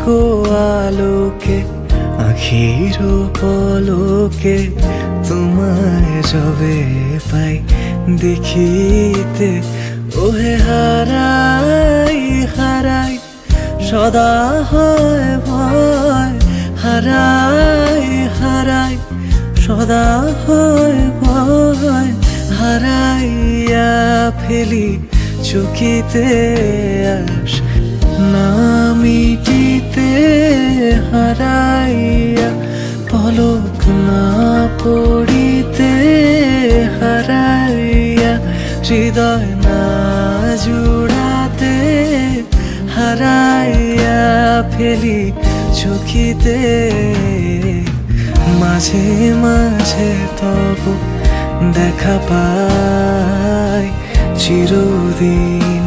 গো আলোকে আখির পলকে তোমায় যবে পাই দেখিতে, ওহে হারাই হারাই সদা হয় ভয়, হারাই হারাই সদা হয় ভয়, হারাইয়া ফেলি চকিতে আস না মিটিতে, হারাইয়া পলক না পড়িতে, হারাইয়া হৃদয় না জুড়াতে, হারাইয়া ফেলি চকিতে। মাঝে মাঝে তবু দেখা পাই চিরদিন